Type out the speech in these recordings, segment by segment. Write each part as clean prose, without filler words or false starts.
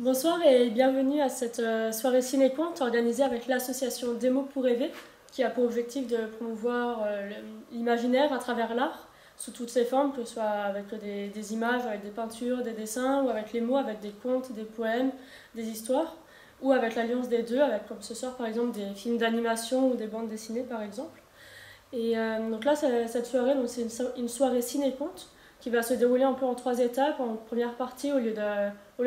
Bonsoir et bienvenue à cette soirée ciné-conte organisée avec l'association Des mots pour rêver qui a pour objectif de promouvoir l'imaginaire à travers l'art sous toutes ses formes, que ce soit avec des images, avec des peintures, des dessins ou avec les mots, avec des contes, des poèmes, des histoires ou avec l'alliance des deux, avec comme ce soir par exemple des films d'animation ou des bandes dessinées par exemple. Et donc là, cette soirée, c'est une soirée ciné-conte qui va se dérouler un peu en trois étapes. En première partie, au lieu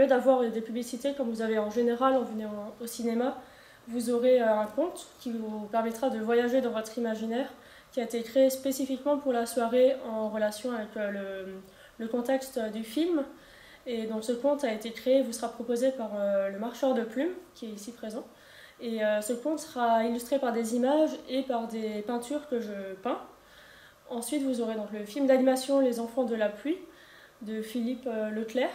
d'avoir des publicités comme vous avez en général en venant au cinéma, vous aurez un conte qui vous permettra de voyager dans votre imaginaire, qui a été créé spécifiquement pour la soirée en relation avec le contexte du film. Et donc ce conte a été créé, vous sera proposé par le marcheur de plumes, qui est ici présent. Et ce conte sera illustré par des images et par des peintures que je peins. Ensuite, vous aurez donc le film d'animation Les enfants de la pluie de Philippe Leclerc.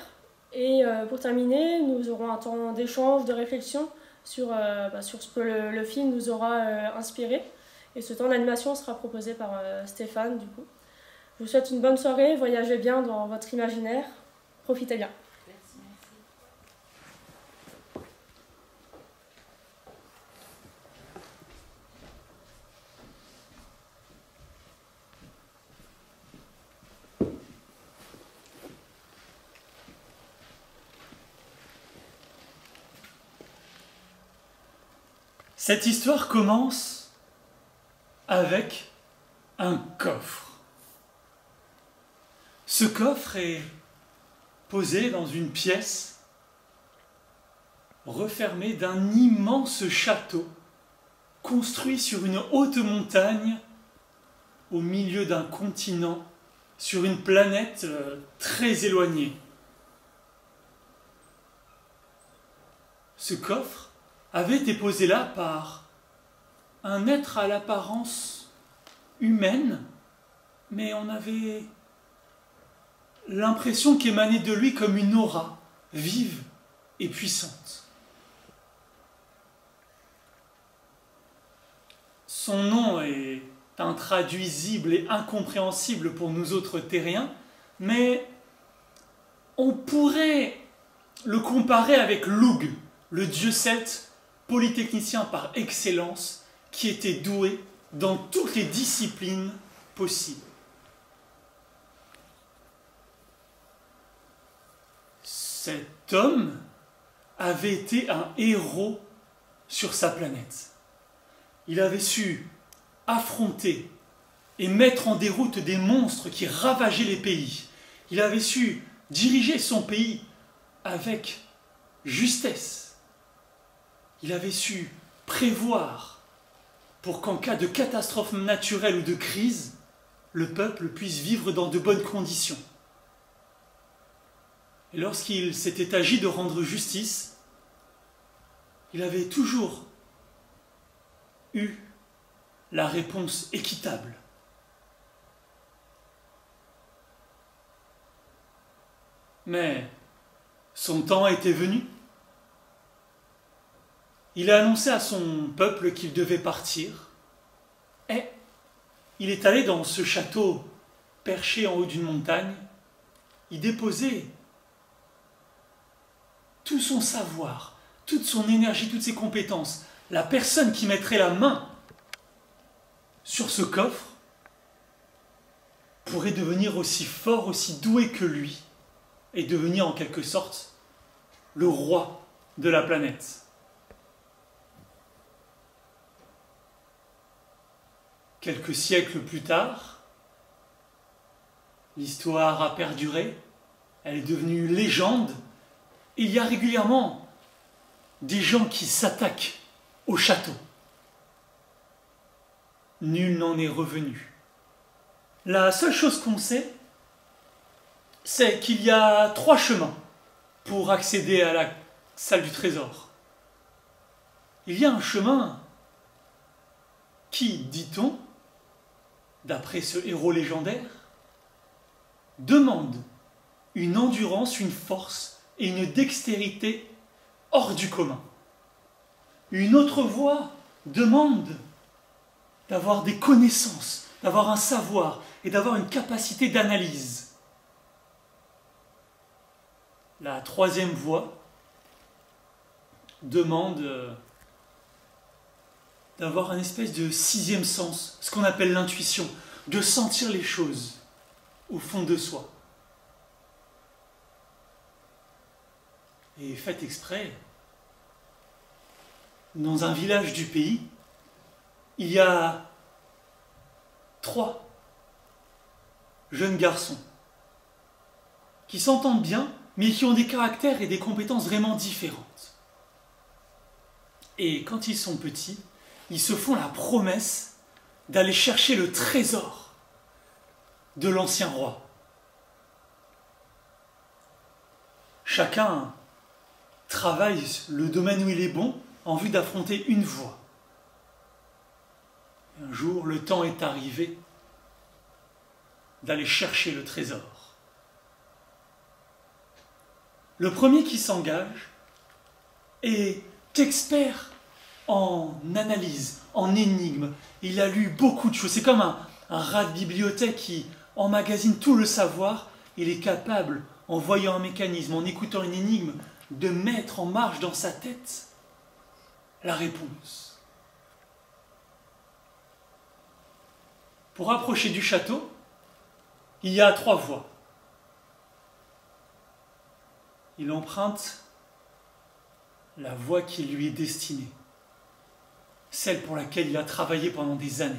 Et pour terminer, nous aurons un temps d'échange, de réflexion sur ce que le film nous aura inspiré. Et ce temps d'animation sera proposé par Stéphane, du coup. Je vous souhaite une bonne soirée, voyagez bien dans votre imaginaire, profitez bien. Cette histoire commence avec un coffre. Ce coffre est posé dans une pièce refermée d'un immense château construit sur une haute montagne au milieu d'un continent sur une planète très éloignée. Ce coffre avait été posé là par un être à l'apparence humaine, mais on avait l'impression qu'émanait de lui comme une aura vive et puissante. Son nom est intraduisible et incompréhensible pour nous autres terriens, mais on pourrait le comparer avec Lugh, le dieu celte polytechnicien par excellence, qui était doué dans toutes les disciplines possibles. Cet homme avait été un héros sur sa planète. Il avait su affronter et mettre en déroute des monstres qui ravageaient les pays. Il avait su diriger son pays avec justesse. Il avait su prévoir pour qu'en cas de catastrophe naturelle ou de crise, le peuple puisse vivre dans de bonnes conditions. Et lorsqu'il s'était agi de rendre justice, il avait toujours eu la réponse équitable. Mais son temps était venu. Il a annoncé à son peuple qu'il devait partir, et il est allé dans ce château perché en haut d'une montagne, y déposer tout son savoir, toute son énergie, toutes ses compétences. La personne qui mettrait la main sur ce coffre pourrait devenir aussi fort, aussi doué que lui, et devenir en quelque sorte le roi de la planète. Quelques siècles plus tard, l'histoire a perduré, elle est devenue légende, et il y a régulièrement des gens qui s'attaquent au château. Nul n'en est revenu. La seule chose qu'on sait, c'est qu'il y a 3 chemins pour accéder à la salle du trésor. Il y a un chemin qui, dit-on, d'après ce héros légendaire, demande une endurance, une force et une dextérité hors du commun. Une autre voie demande d'avoir des connaissances, d'avoir un savoir et d'avoir une capacité d'analyse. La troisième voie demande d'avoir un espèce de sixième sens, ce qu'on appelle l'intuition, de sentir les choses au fond de soi. Et faites exprès, dans un village du pays, il y a 3 jeunes garçons qui s'entendent bien, mais qui ont des caractères et des compétences vraiment différentes. Et quand ils sont petits, ils se font la promesse d'aller chercher le trésor de l'ancien roi. Chacun travaille le domaine où il est bon en vue d'affronter une voie. Et un jour, le temps est arrivé d'aller chercher le trésor. Le premier qui s'engage est expert en analyse, en énigmes. Il a lu beaucoup de choses. C'est comme un rat de bibliothèque qui emmagasine tout le savoir. Il est capable, en voyant un mécanisme, en écoutant une énigme, de mettre en marche dans sa tête la réponse. Pour approcher du château, il y a 3 voies. Il emprunte la voie qui lui est destinée, celle pour laquelle il a travaillé pendant des années.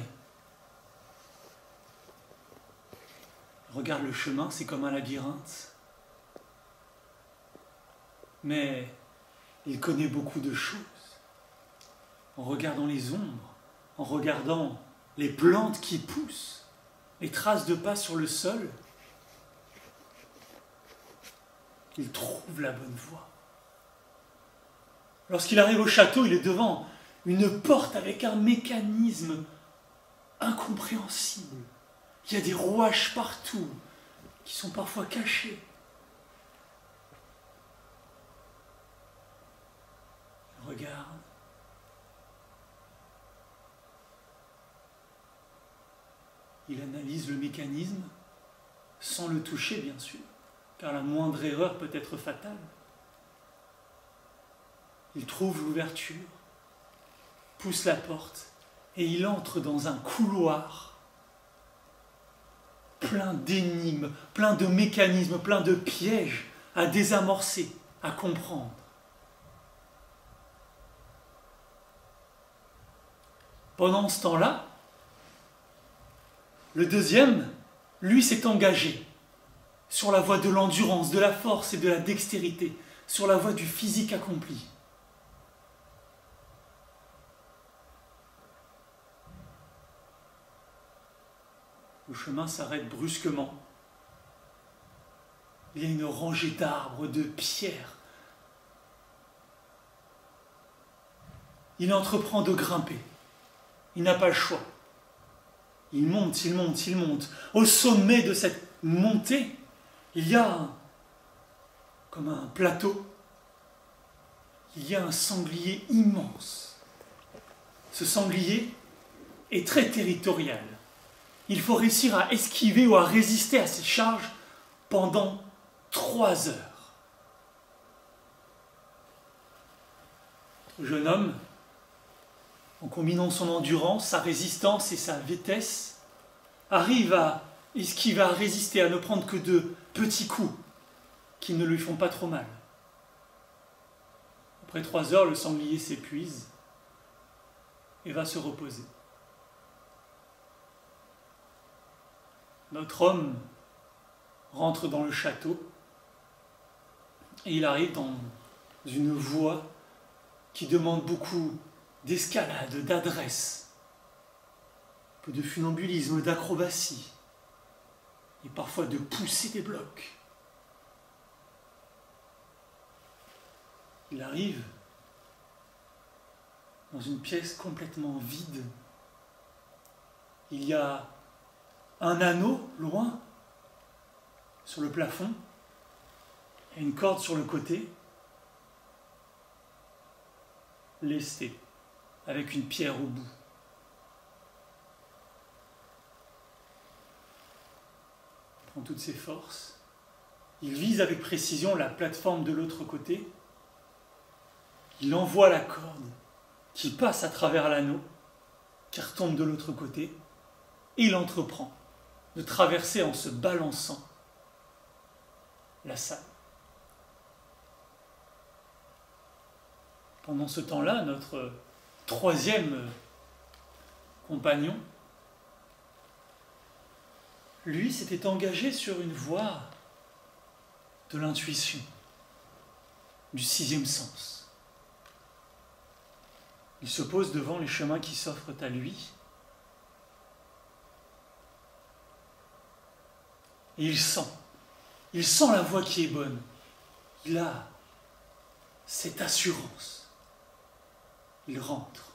Il regarde le chemin, c'est comme un labyrinthe, mais il connaît beaucoup de choses. En regardant les ombres, en regardant les plantes qui poussent, les traces de pas sur le sol, il trouve la bonne voie. Lorsqu'il arrive au château, il est devant une porte avec un mécanisme incompréhensible. Il y a des rouages partout qui sont parfois cachés. Il regarde. Il analyse le mécanisme sans le toucher, bien sûr, car la moindre erreur peut être fatale. Il trouve l'ouverture, pousse la porte et il entre dans un couloir plein d'énigmes, plein de mécanismes, plein de pièges à désamorcer, à comprendre. Pendant ce temps-là, le deuxième, lui, s'est engagé sur la voie de l'endurance, de la force et de la dextérité, sur la voie du physique accompli. Le chemin s'arrête brusquement. Il y a une rangée d'arbres, de pierres. Il entreprend de grimper. Il n'a pas le choix. Il monte, il monte, il monte. Au sommet de cette montée, il y a comme un plateau. Il y a un sanglier immense. Ce sanglier est très territorial. Il faut réussir à esquiver ou à résister à ses charges pendant 3 heures. Le jeune homme, en combinant son endurance, sa résistance et sa vitesse, arrive à esquiver, à résister, à ne prendre que de petits coups qui ne lui font pas trop mal. Après 3 heures, le sanglier s'épuise et va se reposer. Notre homme rentre dans le château et il arrive dans une voie qui demande beaucoup d'escalade, d'adresse, un peu de funambulisme, d'acrobatie et parfois de pousser des blocs. Il arrive dans une pièce complètement vide. Il y a un anneau loin sur le plafond et une corde sur le côté, lestée, avec une pierre au bout. Il prend toutes ses forces. Il vise avec précision la plateforme de l'autre côté. il envoie la corde qui passe à travers l'anneau, qui retombe de l'autre côté, et il entreprend de traverser en se balançant la salle. Pendant ce temps-là, notre troisième compagnon, lui, s'était engagé sur une voie de l'intuition, du sixième sens. Il se pose devant les chemins qui s'offrent à lui et il sent la voie qui est bonne. Il a cette assurance. Il rentre.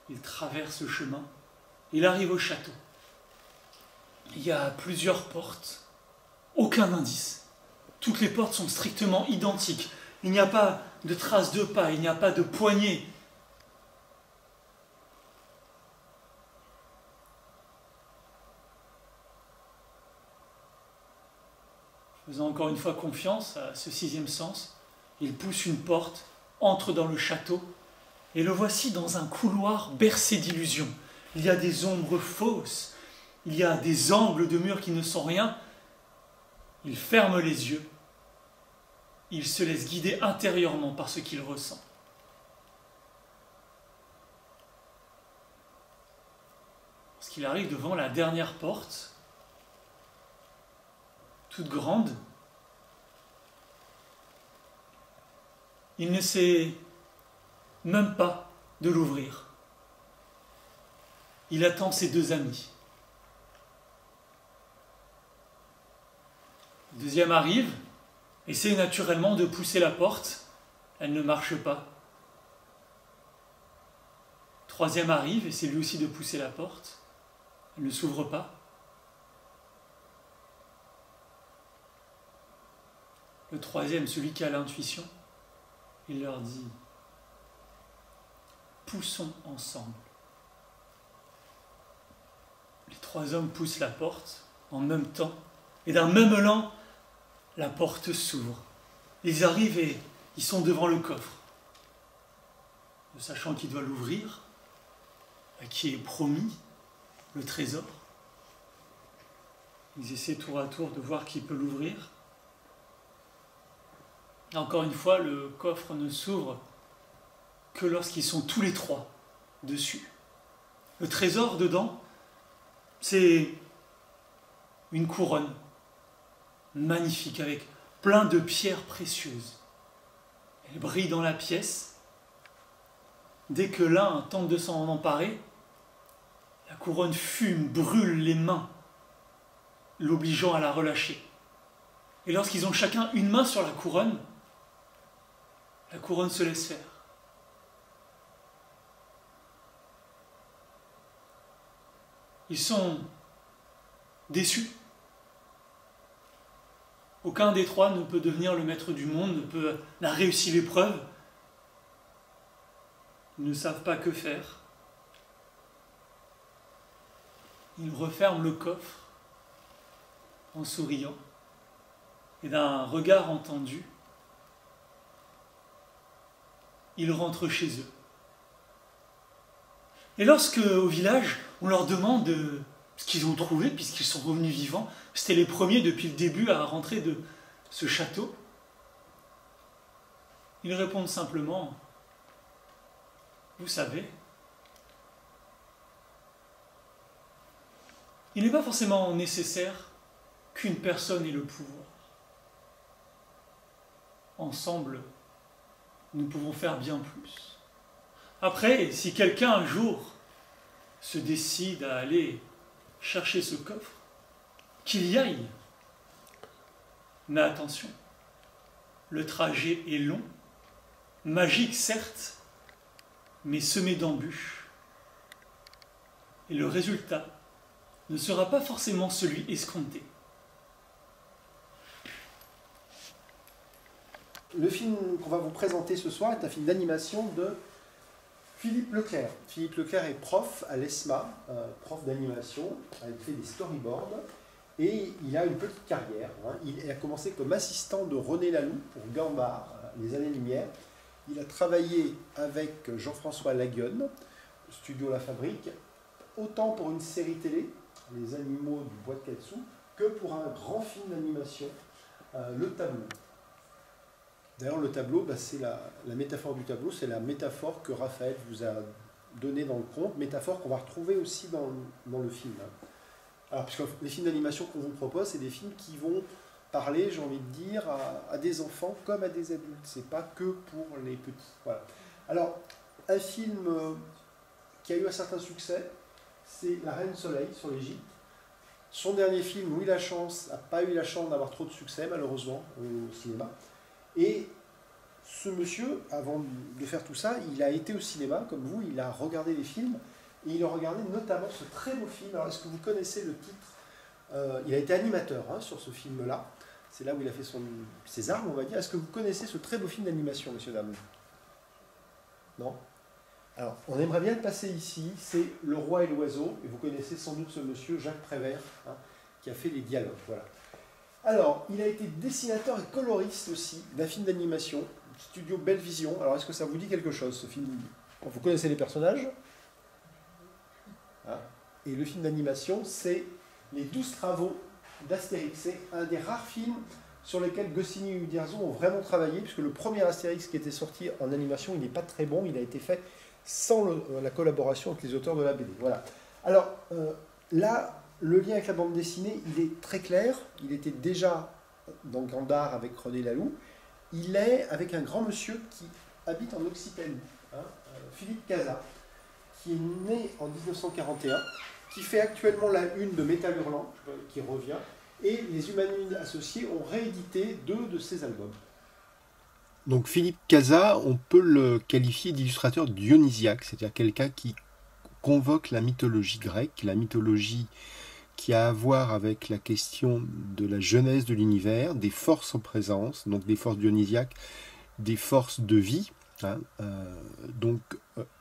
Il traverse le chemin. Il arrive au château. Il y a plusieurs portes. Aucun indice. Toutes les portes sont strictement identiques. Il n'y a pas de traces de pas, il n'y a pas de poignée. Faisant encore une fois confiance à ce sixième sens, il pousse une porte, entre dans le château, et le voici dans un couloir bercé d'illusions. Il y a des ombres fausses, il y a des angles de murs qui ne sont rien. Il ferme les yeux, il se laisse guider intérieurement par ce qu'il ressent. Lorsqu'il arrive devant la dernière porte, toute grande, il ne sait même pas de l'ouvrir. Il attend ses deux amis. Le deuxième arrive, essaie naturellement de pousser la porte, elle ne marche pas. Le troisième arrive, essaie lui aussi de pousser la porte, elle ne s'ouvre pas. Le troisième, celui qui a l'intuition, il leur dit « Poussons ensemble ». Les trois hommes poussent la porte en même temps, et d'un même élan, la porte s'ouvre. Ils arrivent et ils sont devant le coffre. Ne sachant qui doit l'ouvrir, à qui est promis le trésor, ils essaient tour à tour de voir qui peut l'ouvrir. Encore une fois, le coffre ne s'ouvre que lorsqu'ils sont tous les trois dessus. Le trésor dedans, c'est une couronne magnifique avec plein de pierres précieuses. Elle brille dans la pièce. Dès que l'un tente de s'en emparer, la couronne fume, brûle les mains, l'obligeant à la relâcher. Et lorsqu'ils ont chacun une main sur la couronne se laisse faire. Ils sont déçus. Aucun des trois ne peut devenir le maître du monde, n'a réussi l'épreuve. Ils ne savent pas que faire. Ils referment le coffre en souriant et d'un regard entendu, ils rentrent chez eux. Et lorsque, au village, on leur demande ce qu'ils ont trouvé, puisqu'ils sont revenus vivants, c'était les premiers depuis le début à rentrer de ce château, ils répondent simplement « Vous savez, il n'est pas forcément nécessaire qu'une personne ait le pouvoir. Ensemble, nous pouvons faire bien plus. Après, si quelqu'un un jour se décide à aller chercher ce coffre, qu'il y aille. Mais attention, le trajet est long, magique certes, mais semé d'embûches. Et le résultat ne sera pas forcément celui escompté. Le film qu'on va vous présenter ce soir est un film d'animation de Philippe Leclerc. Philippe Leclerc est prof à l'ESMA, prof d'animation, il fait des storyboards. Et il a une petite carrière. Il a commencé comme assistant de René Laloux pour Gambard, les années-lumière. Il a travaillé avec Jean-François Laguione, Studio La Fabrique, autant pour une série télé, Les Animaux du Bois de Katsu, que pour un grand film d'animation, Le Tableau. D'ailleurs, le tableau, c'est la métaphore du tableau, c'est la métaphore que Raphaël vous a donnée dans le conte, métaphore qu'on va retrouver aussi dans le film. Alors, parce que les films d'animation qu'on vous propose, c'est des films qui vont parler, j'ai envie de dire, à des enfants comme à des adultes. C'est pas que pour les petits. Voilà. Alors, un film qui a eu un certain succès, c'est La Reine Soleil sur l'Égypte. Son dernier film, Louis Lachance, n'a pas eu la chance d'avoir trop de succès, malheureusement, au cinéma. Et ce monsieur, avant de faire tout ça, il a été au cinéma, comme vous, il a regardé les films, et il a regardé notamment ce très beau film. Alors, est-ce que vous connaissez le titre? Il a été animateur sur ce film-là. C'est là où il a fait ses armes, on va dire. Est-ce que vous connaissez ce très beau film d'animation, messieurs, dames? Non? Alors, on aimerait bien le passer ici. C'est Le Roi et l'Oiseau. Et vous connaissez sans doute ce monsieur, Jacques Prévert, qui a fait les dialogues. Voilà. Alors, il a été dessinateur et coloriste aussi d'un film d'animation, Studio Belle Vision. Alors, est-ce que ça vous dit quelque chose, ce film? Vous connaissez les personnages? Et le film d'animation, c'est Les 12 travaux d'Astérix. C'est un des rares films sur lesquels Goscinny et Uderzo ont vraiment travaillé, puisque le premier Astérix qui était sorti en animation, il n'est pas très bon, il a été fait sans la collaboration avec les auteurs de la BD. Voilà. Alors, là, le lien avec la bande dessinée, il est très clair. Il était déjà dans Gandard avec René Laloux. Il est avec un grand monsieur qui habite en Occitanie, Philippe Cazat, qui est né en 1941, qui fait actuellement la une de Métal Hurlant, qui revient, et les Humanoïdes Associés ont réédité 2 de ses albums. Donc Philippe Cazat, on peut le qualifier d'illustrateur dionysiaque, c'est-à-dire quelqu'un qui convoque la mythologie grecque, la mythologie qui a à voir avec la question de la genèse de l'univers, des forces en présence, donc des forces dionysiaques, des forces de vie.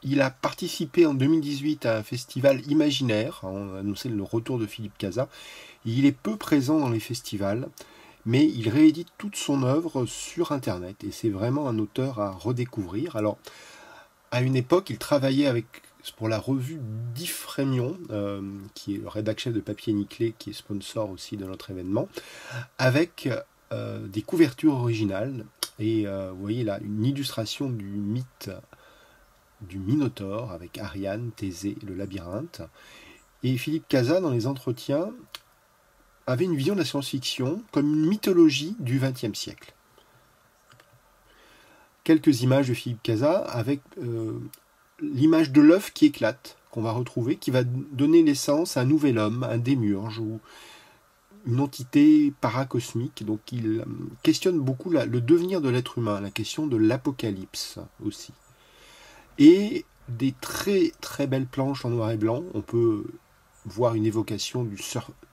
Il a participé en 2018 à un festival imaginaire, on a annoncé le retour de Philippe Cazat. Il est peu présent dans les festivals, mais il réédite toute son œuvre sur Internet, et c'est vraiment un auteur à redécouvrir. Alors, à une époque, il travaillait pour la revue d'Yves Frémion, qui est le rédacteur chef de Papier Nickelé, qui est sponsor aussi de notre événement, avec des couvertures originales. Et vous voyez là une illustration du mythe du Minotaure avec Ariane, Thésée et le labyrinthe. Et Philippe Cazat, dans les entretiens, avait une vision de la science-fiction comme une mythologie du XXe siècle. Quelques images de Philippe Cazat avec l'image de l'œuf qui éclate, qu'on va retrouver, qui va donner naissance à un nouvel homme, un démiurge ou une entité paracosmique. Donc il questionne beaucoup le devenir de l'être humain, la question de l'apocalypse aussi. Et des très très belles planches en noir et blanc. On peut voir une évocation du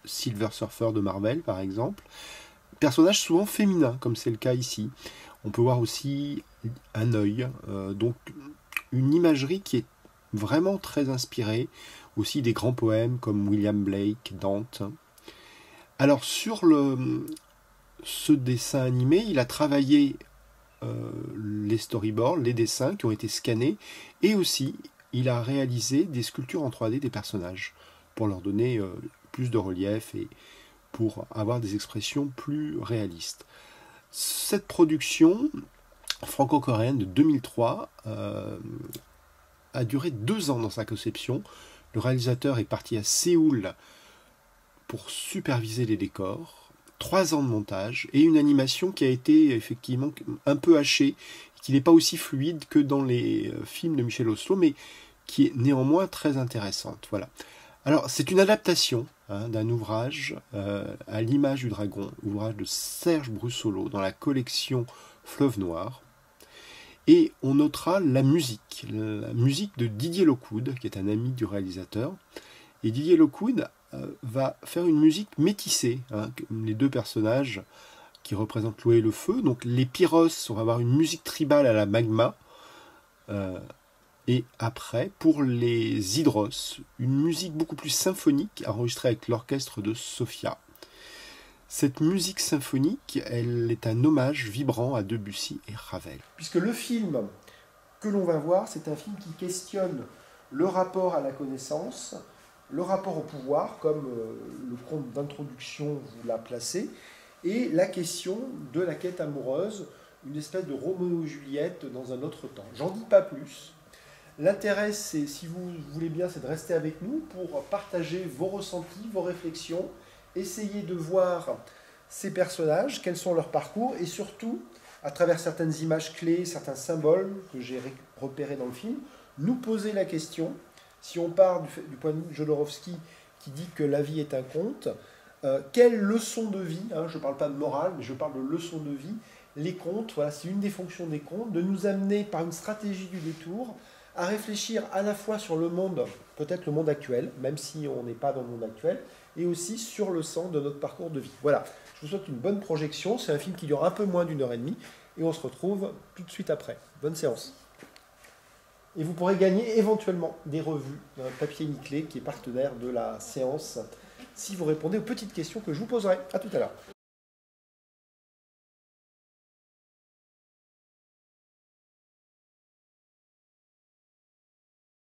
Silver Surfer de Marvel, par exemple. Personnage souvent féminin, comme c'est le cas ici. On peut voir aussi un œil, donc une imagerie qui est vraiment très inspirée, aussi des grands poèmes comme William Blake, Dante. Alors sur ce dessin animé, il a travaillé les storyboards, les dessins qui ont été scannés, et aussi il a réalisé des sculptures en 3D des personnages, pour leur donner plus de relief et pour avoir des expressions plus réalistes. Cette production franco-coréenne de 2003 a duré 2 ans dans sa conception. Le réalisateur est parti à Séoul pour superviser les décors, 3 ans de montage et une animation qui a été effectivement un peu hachée, qui n'est pas aussi fluide que dans les films de Michel Oslo, mais qui est néanmoins très intéressante. Voilà. Alors, c'est une adaptation d'un ouvrage à l'image du dragon, ouvrage de Serge Brussolo dans la collection Fleuve Noir. Et on notera la musique de Didier Lockwood, qui est un ami du réalisateur. Et Didier Lockwood va faire une musique métissée. Les 2 personnages qui représentent l'eau et le feu. Donc les Pyros, on va avoir une musique tribale à la Magma. Et après, pour les Hydros, une musique beaucoup plus symphonique, enregistrée avec l'orchestre de Sofia. Cette musique symphonique, elle est un hommage vibrant à Debussy et Ravel. Puisque le film que l'on va voir, c'est un film qui questionne le rapport à la connaissance, le rapport au pouvoir, comme le conte d'introduction vous l'a placé, et la question de la quête amoureuse, une espèce de Roméo et Juliette dans un autre temps. J'en dis pas plus. L'intérêt, c'est, si vous voulez bien, c'est de rester avec nous pour partager vos ressentis, vos réflexions, essayer de voir ces personnages, quels sont leurs parcours, et surtout, à travers certaines images clés, certains symboles que j'ai repérés dans le film, nous poser la question, si on part du point de vue de Jodorowsky, qui dit que la vie est un conte, quelle leçon de vie, je ne parle pas de morale, mais je parle de leçon de vie, les contes, voilà, c'est une des fonctions des contes, de nous amener par une stratégie du détour à réfléchir à la fois sur le monde, peut-être le monde actuel, même si on n'est pas dans le monde actuel, et aussi sur le sens de notre parcours de vie. Voilà, je vous souhaite une bonne projection, c'est un film qui dure un peu moins d'1h30, et on se retrouve tout de suite après. Bonne séance. Et vous pourrez gagner éventuellement des revues, un papier nickelé qui est partenaire de la séance, si vous répondez aux petites questions que je vous poserai. À tout à l'heure.